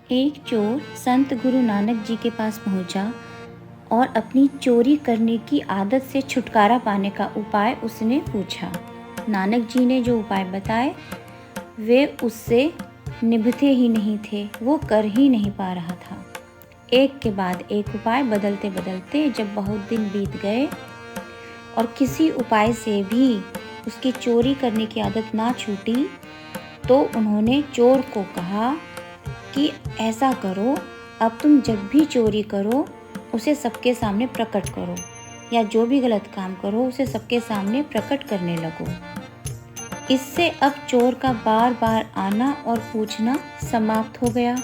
एक चोर संत गुरु नानक जी के पास पहुंचा और अपनी चोरी करने की आदत से छुटकारा पाने का उपाय उसने पूछा। नानक जी ने जो उपाय बताए वे उससे निभते ही नहीं थे, वो कर ही नहीं पा रहा था। एक के बाद एक उपाय बदलते बदलते जब बहुत दिन बीत गए और किसी उपाय से भी उसकी चोरी करने की आदत ना छूटी, तो उन्होंने चोर को कहा कि ऐसा करो, अब तुम जब भी चोरी करो उसे सबके सामने प्रकट करो, या जो भी गलत काम करो उसे सबके सामने प्रकट करने लगो। इससे अब चोर का बार बार आना और पूछना समाप्त हो गया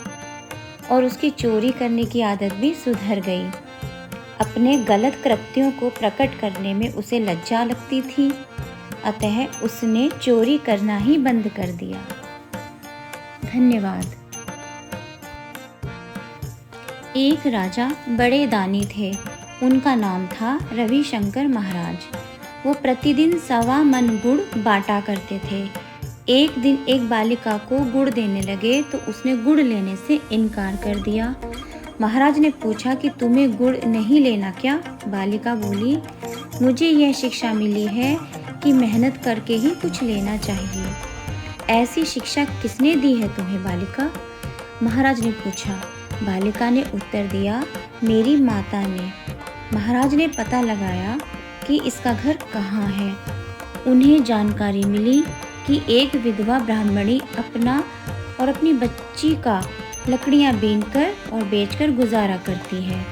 और उसकी चोरी करने की आदत भी सुधर गई। अपने गलत कृत्यों को प्रकट करने में उसे लज्जा लगती थी, अतः उसने चोरी करना ही बंद कर दिया। धन्यवाद। एक राजा बड़े दानी थे। उनका नाम था रविशंकर महाराज। वो प्रतिदिन 1.25 मन गुड़ बांटा करते थे। एक दिन एक बालिका को गुड़ देने लगे तो उसने गुड़ लेने से इनकार कर दिया। महाराज ने पूछा कि तुम्हें गुड़ नहीं लेना क्या? बालिका बोली, मुझे यह शिक्षा मिली है कि मेहनत करके ही कुछ लेना चाहिए। ऐसी शिक्षा किसने दी है तुम्हें बालिका? महाराज ने पूछा। बालिका ने उत्तर दिया, मेरी माता ने। महाराज ने पता लगाया कि इसका घर कहाँ है। उन्हें जानकारी मिली कि एक विधवा ब्राह्मणी अपना और अपनी बच्ची का लकड़ियाँ बीनकर और बेचकर गुजारा करती है।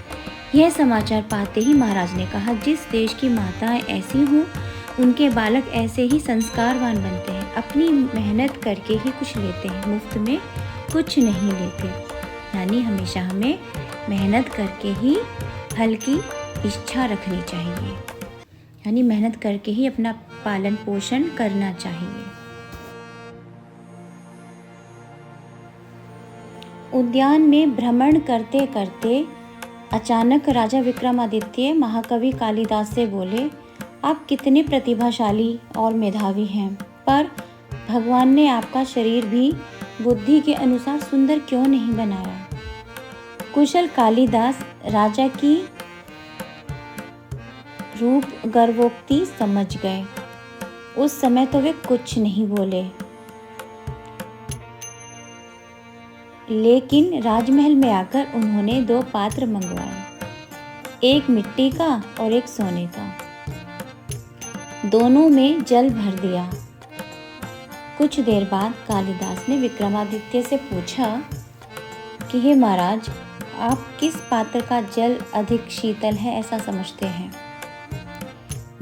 यह समाचार पाते ही महाराज ने कहा, जिस देश की माताएं ऐसी हों उनके बालक ऐसे ही संस्कारवान बनते हैं, अपनी मेहनत करके ही कुछ लेते हैं, मुफ्त में कुछ नहीं लेते। यानी हमेशा हमें मेहनत करके ही फल की इच्छा रखनी चाहिए, यानी मेहनत करके ही अपना पालन पोषण करना चाहिए। उद्यान में भ्रमण करते करते अचानक राजा विक्रमादित्य महाकवि कालिदास से बोले, आप कितने प्रतिभाशाली और मेधावी हैं, पर भगवान ने आपका शरीर भी बुद्धि के अनुसार सुंदर क्यों नहीं बनाया? कुशल कालिदास राजा की रूप गर्वोक्ति समझ गए। उस समय तो वे कुछ नहीं बोले, लेकिन राजमहल में आकर उन्होंने 2 पात्र मंगवाए, एक मिट्टी का और एक सोने का। दोनों में जल भर दिया। कुछ देर बाद कालिदास ने विक्रमादित्य से पूछा कि हे महाराज, आप किस पात्र का जल अधिक शीतल है ऐसा समझते हैं?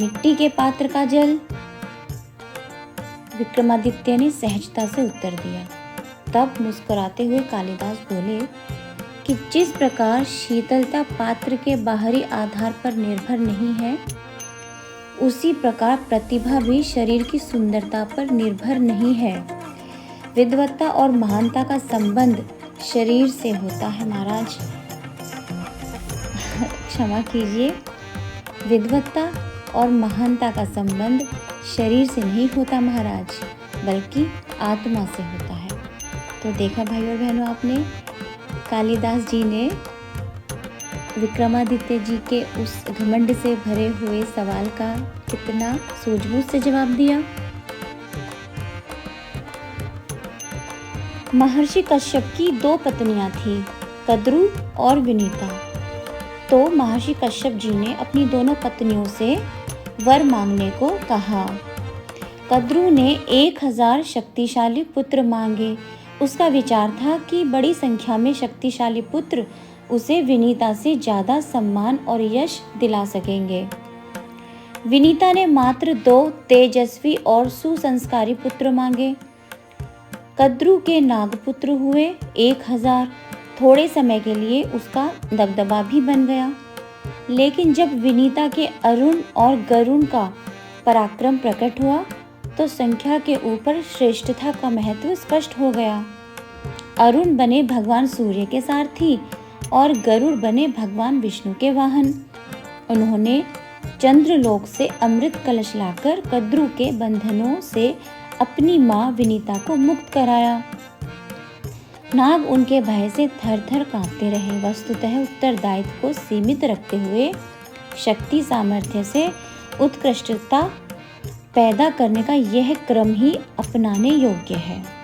मिट्टी के पात्र का जल, विक्रमादित्य ने सहजता से उत्तर दिया। तब मुस्कुराते हुए कालिदास बोले कि जिस प्रकार शीतलता पात्र के बाहरी आधार पर निर्भर नहीं है, उसी प्रकार प्रतिभा भी शरीर की सुंदरता पर निर्भर नहीं है। विद्वत्ता और महानता का संबंध शरीर से होता है महाराज। क्षमा कीजिए, विद्वत्ता और महानता का संबंध शरीर से नहीं होता महाराज, बल्कि आत्मा से होता है। तो देखा भाई और बहनों, आपने कालिदास जी ने विक्रमादित्य जी के उस घमंड से भरे हुए सवाल का कितना सूझबूझ से जवाब दिया। महर्षि कश्यप की 2 पत्नियां थीं, कद्रू और विनीता। तो महर्षि कश्यप जी ने अपनी दोनों पत्नियों से वर मांगने को कहा। कद्रू ने 1000 शक्तिशाली पुत्र मांगे। उसका विचार था कि बड़ी संख्या में शक्तिशाली पुत्र उसे विनीता से ज़्यादा सम्मान और यश दिला सकेंगे। विनीता ने मात्र 2 तेजस्वी और सुसंस्कारी पुत्र मांगे। कद्रू के नागपुत्र हुए 1000। थोड़े समय के लिए उसका दबदबा भी बन गया, लेकिन जब विनीता के अरुण और गरुण का पराक्रम प्रकट हुआ तो संख्या के ऊपर श्रेष्ठता का महत्व स्पष्ट हो गया। अरुण बने भगवान सूर्य के सारथी और गरुड़ बने भगवान विष्णु के वाहन। उन्होंने चंद्रलोक से अमृत कलश लाकर कद्रू के बंधनों से अपनी मां विनीता को मुक्त कराया। नाग उनके भय से थर-थर काँपते रहे। वस्तुतः उत्तरदायित्व को सीमित रखते हुए शक्ति सामर्थ्य से उत्कृष्टता पैदा करने का यह क्रम ही अपनाने योग्य है।